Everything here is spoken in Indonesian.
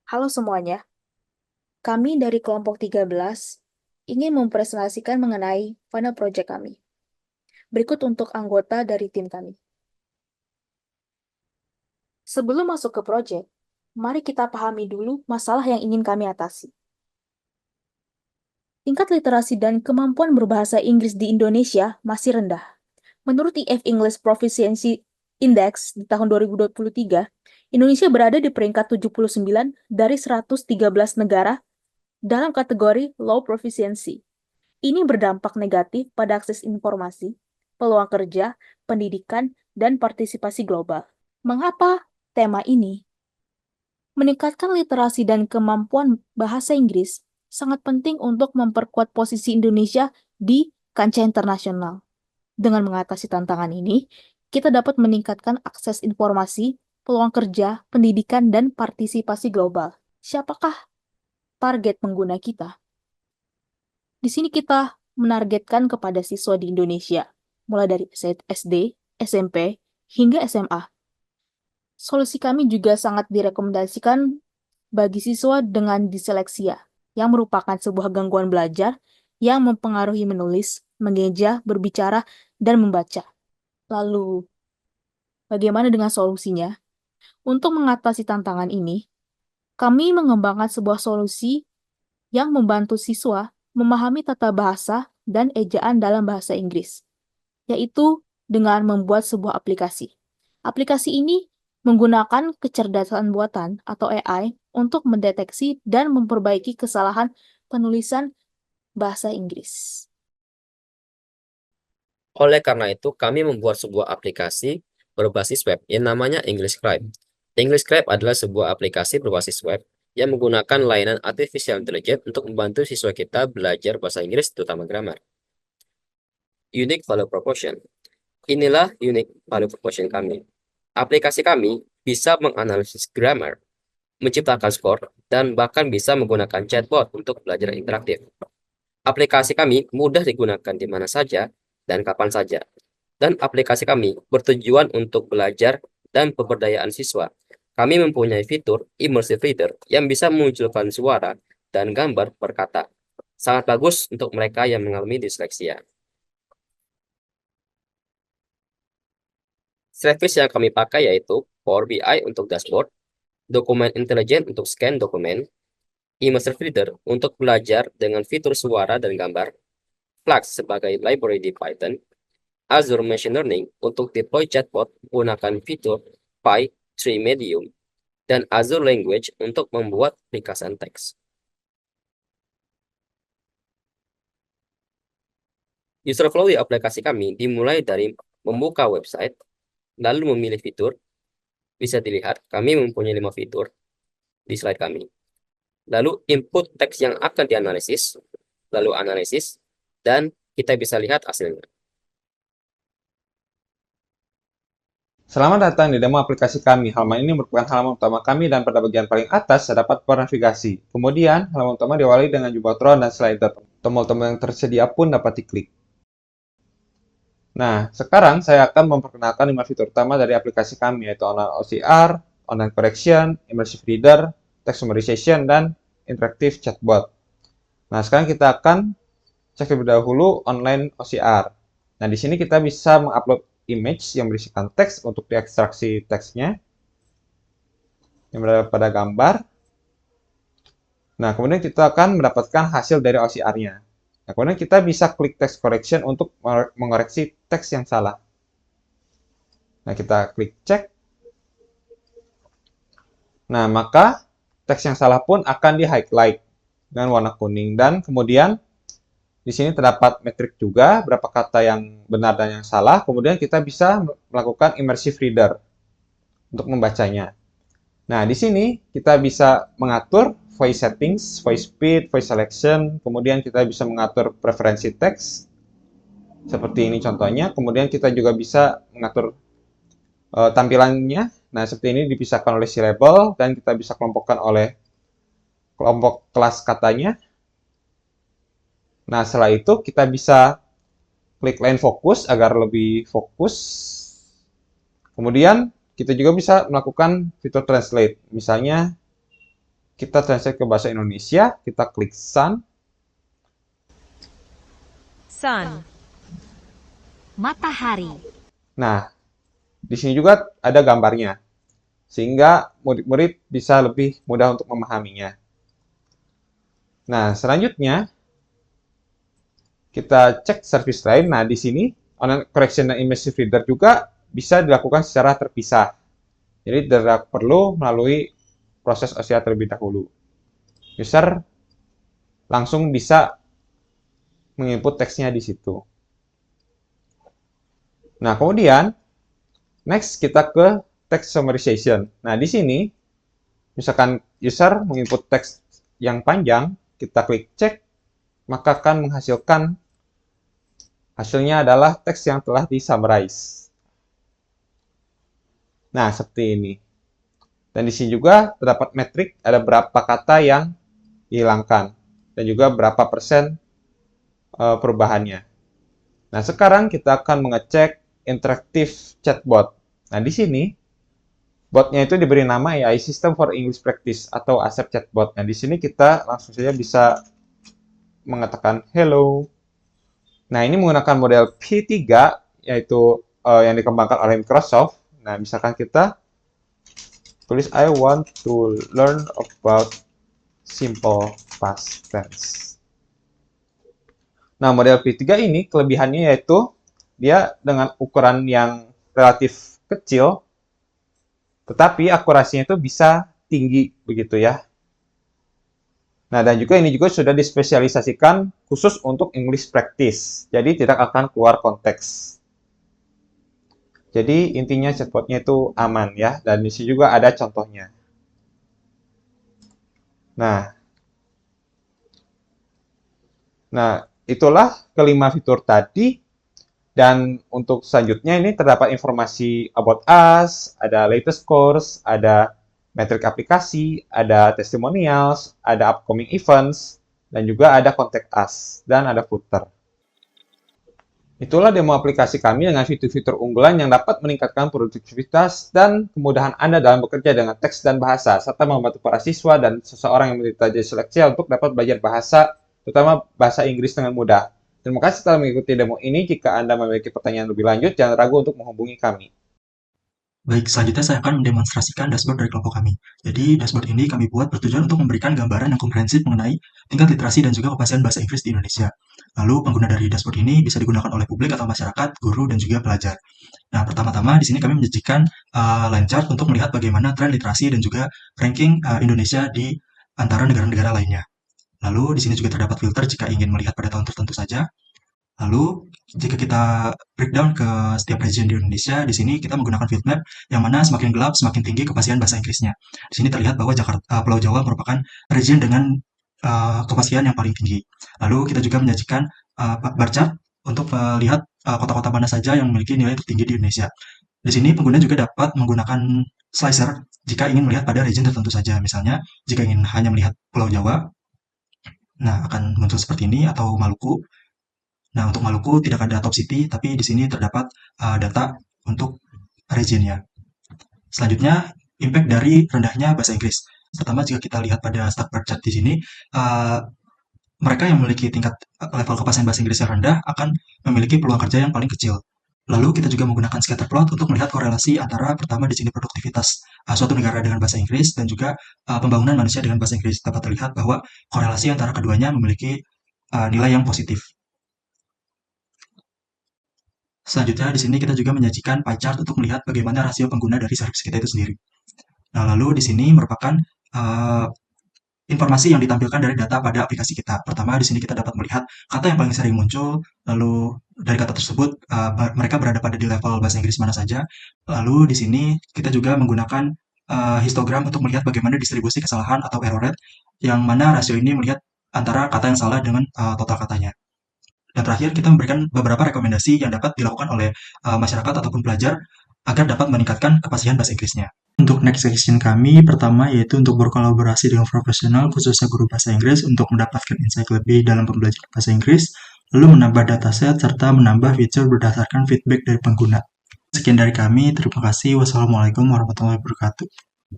Halo semuanya, kami dari kelompok 13 ingin mempresentasikan mengenai final project kami. Berikut untuk anggota dari tim kami. Sebelum masuk ke project, mari kita pahami dulu masalah yang ingin kami atasi. Tingkat literasi dan kemampuan berbahasa Inggris di Indonesia masih rendah. Menurut IF English Proficiency Index di tahun 2023, Indonesia berada di peringkat 79 dari 113 negara dalam kategori low proficiency. Ini berdampak negatif pada akses informasi, peluang kerja, pendidikan, dan partisipasi global. Mengapa tema ini? Meningkatkan literasi dan kemampuan bahasa Inggris sangat penting untuk memperkuat posisi Indonesia di kancah internasional. Dengan mengatasi tantangan ini, kita dapat meningkatkan akses informasi, peluang kerja, pendidikan, dan partisipasi global. Siapakah target pengguna kita? Di sini kita menargetkan kepada siswa di Indonesia, mulai dari SD, SMP, hingga SMA. Solusi kami juga sangat direkomendasikan bagi siswa dengan diseleksia, yang merupakan sebuah gangguan belajar yang mempengaruhi menulis, mengeja, berbicara, dan membaca. Lalu, bagaimana dengan solusinya? Untuk mengatasi tantangan ini, kami mengembangkan sebuah solusi yang membantu siswa memahami tata bahasa dan ejaan dalam bahasa Inggris, yaitu dengan membuat sebuah aplikasi. Aplikasi ini menggunakan kecerdasan buatan atau AI untuk mendeteksi dan memperbaiki kesalahan penulisan bahasa Inggris. Oleh karena itu, kami membuat sebuah aplikasi berbasis web yang namanya English Scribe. English Scribe adalah sebuah aplikasi berbasis web yang menggunakan layanan artificial intelligence untuk membantu siswa kita belajar bahasa Inggris, terutama grammar. Unique Value Proposition. Inilah Unique Value Proposition kami. Aplikasi kami bisa menganalisis grammar, menciptakan skor, dan bahkan bisa menggunakan chatbot untuk belajar interaktif. Aplikasi kami mudah digunakan di mana saja dan kapan saja. Dan aplikasi kami bertujuan untuk belajar dan pemberdayaan siswa. Kami mempunyai fitur Immersive Reader yang bisa memunculkan suara dan gambar per kata. Sangat bagus untuk mereka yang mengalami disleksia. Service yang kami pakai yaitu Power BI untuk dashboard, dokumen intelijen untuk scan dokumen, Immersive Reader untuk belajar dengan fitur suara dan gambar, Flux sebagai library di Python, Azure Machine Learning untuk deploy chatbot menggunakan fitur Py-3 Medium, dan Azure Language untuk membuat ringkasan teks. User flow di aplikasi kami dimulai dari membuka website, lalu memilih fitur. Bisa dilihat, kami mempunyai 5 fitur di slide kami. Lalu input teks yang akan dianalisis, lalu analisis, dan kita bisa lihat hasilnya. Selamat datang di demo aplikasi kami. Halaman ini merupakan halaman utama kami dan pada bagian paling atas terdapat bar navigasi. Kemudian, halaman utama diawali dengan Jumbotron dan slider. Tombol-tombol yang tersedia pun dapat diklik. Nah, sekarang saya akan memperkenalkan 5 fitur utama dari aplikasi kami, yaitu Online OCR, Online Correction, Immersive Reader, Text Summarization, dan Interactive Chatbot. Nah, sekarang kita akan cek terlebih dahulu Online OCR. Nah, di sini kita bisa mengupload image yang berisikan teks untuk diekstraksi teksnya yang berada pada gambar. Nah, kemudian kita akan mendapatkan hasil dari OCR-nya. Nah, kemudian kita bisa klik text correction untuk mengoreksi teks yang salah. Nah, kita klik cek. Nah, maka teks yang salah pun akan di-highlight dengan warna kuning. Dan kemudian di sini terdapat metrik juga, berapa kata yang benar dan yang salah. Kemudian kita bisa melakukan immersive reader untuk membacanya. Nah, di sini kita bisa mengatur voice settings, voice speed, voice selection. Kemudian kita bisa mengatur preferensi teks. Seperti ini contohnya. Kemudian kita juga bisa mengatur tampilannya. Nah, seperti ini dipisahkan oleh syllable dan kita bisa kelompokkan oleh kelompok kelas katanya. Nah, setelah itu kita bisa klik line fokus agar lebih fokus. Kemudian kita juga bisa melakukan fitur translate. Misalnya kita translate ke bahasa Indonesia, kita klik sun. Sun. Matahari. Nah, di sini juga ada gambarnya, sehingga murid-murid bisa lebih mudah untuk memahaminya. Nah, selanjutnya kita cek service lain. Nah, di sini online correction dan immersive reader juga bisa dilakukan secara terpisah. Jadi tidak perlu melalui proses OCR terlebih dahulu. User langsung bisa menginput teksnya di situ. Nah, kemudian next kita ke text summarization. Nah, di sini misalkan user menginput teks yang panjang, kita klik cek, maka akan menghasilkan hasilnya adalah teks yang telah disummarize. Nah, seperti ini. Dan di sini juga terdapat metrik, ada berapa kata yang dihilangkan dan juga berapa persen perubahannya. Nah, sekarang kita akan mengecek interactive chatbot. Nah, di sini botnya itu diberi nama AI System for English Practice atau ASEP chatbot. Nah, di sini kita langsung saja bisa mengatakan hello. Nah, ini menggunakan model P3 yaitu yang dikembangkan oleh Microsoft. Nah, misalkan kita tulis I want to learn about simple past tense. Nah, model P3 ini kelebihannya yaitu dia dengan ukuran yang relatif kecil, tetapi akurasinya itu bisa tinggi begitu ya. Nah, dan juga ini juga sudah dispesialisasikan khusus untuk English practice, jadi tidak akan keluar konteks. Jadi intinya chatbotnya itu aman ya, dan di sini juga ada contohnya. Nah, itulah kelima fitur tadi. Dan untuk selanjutnya ini terdapat informasi about us, ada latest course, ada metrik aplikasi, ada testimonials, ada upcoming events, dan juga ada contact us, dan ada footer. Itulah demo aplikasi kami dengan fitur-fitur unggulan yang dapat meningkatkan produktivitas dan kemudahan Anda dalam bekerja dengan teks dan bahasa, serta membantu para siswa dan seseorang yang menderita dysleksia untuk dapat belajar bahasa, terutama bahasa Inggris dengan mudah. Terima kasih telah mengikuti demo ini. Jika Anda memiliki pertanyaan lebih lanjut, jangan ragu untuk menghubungi kami. Baik, selanjutnya saya akan mendemonstrasikan dashboard dari kelompok kami. Jadi, dashboard ini kami buat bertujuan untuk memberikan gambaran yang komprehensif mengenai tingkat literasi dan juga kefasihan bahasa Inggris di Indonesia. Lalu, pengguna dari dashboard ini bisa digunakan oleh publik atau masyarakat, guru, dan juga pelajar. Nah, pertama-tama di sini kami menyajikan line chart untuk melihat bagaimana tren literasi dan juga ranking Indonesia di antara negara-negara lainnya. Lalu, di sini juga terdapat filter jika ingin melihat pada tahun tertentu saja. Lalu, jika kita breakdown ke setiap region di Indonesia, di sini kita menggunakan field map yang mana semakin gelap, semakin tinggi kefasihan bahasa Inggrisnya. Di sini terlihat bahwa Pulau Jawa merupakan region dengan kefasihan yang paling tinggi. Lalu, kita juga menyajikan bar chart untuk melihat kota-kota mana saja yang memiliki nilai tertinggi di Indonesia. Di sini pengguna juga dapat menggunakan slicer jika ingin melihat pada region tertentu saja. Misalnya, jika ingin hanya melihat Pulau Jawa, nah akan muncul seperti ini, atau Maluku. Nah, untuk Maluku tidak ada top city, tapi di sini terdapat data untuk regionnya. Selanjutnya, impact dari rendahnya bahasa Inggris. Pertama, jika kita lihat pada stack bar chart di sini, mereka yang memiliki tingkat level kefasihan bahasa Inggris yang rendah akan memiliki peluang kerja yang paling kecil. Lalu kita juga menggunakan scatter plot untuk melihat korelasi antara pertama di sini produktivitas suatu negara dengan bahasa Inggris dan juga pembangunan manusia dengan bahasa Inggris. Dapat terlihat bahwa korelasi antara keduanya memiliki nilai yang positif. Selanjutnya, di sini kita juga menyajikan pie chart untuk melihat bagaimana rasio pengguna dari service kita itu sendiri. Nah, lalu di sini merupakan informasi yang ditampilkan dari data pada aplikasi kita. Pertama, di sini kita dapat melihat kata yang paling sering muncul, lalu dari kata tersebut mereka berada pada di level bahasa Inggris mana saja. Lalu di sini kita juga menggunakan histogram untuk melihat bagaimana distribusi kesalahan atau error rate, yang mana rasio ini melihat antara kata yang salah dengan total katanya. Dan terakhir, kita memberikan beberapa rekomendasi yang dapat dilakukan oleh masyarakat ataupun pelajar agar dapat meningkatkan kefasihan bahasa Inggrisnya. Untuk next section kami, pertama yaitu untuk berkolaborasi dengan profesional, khususnya guru bahasa Inggris, untuk mendapatkan insight lebih dalam pembelajaran bahasa Inggris, lalu menambah dataset, serta menambah fitur berdasarkan feedback dari pengguna. Sekian dari kami, terima kasih. Wassalamualaikum warahmatullahi wabarakatuh.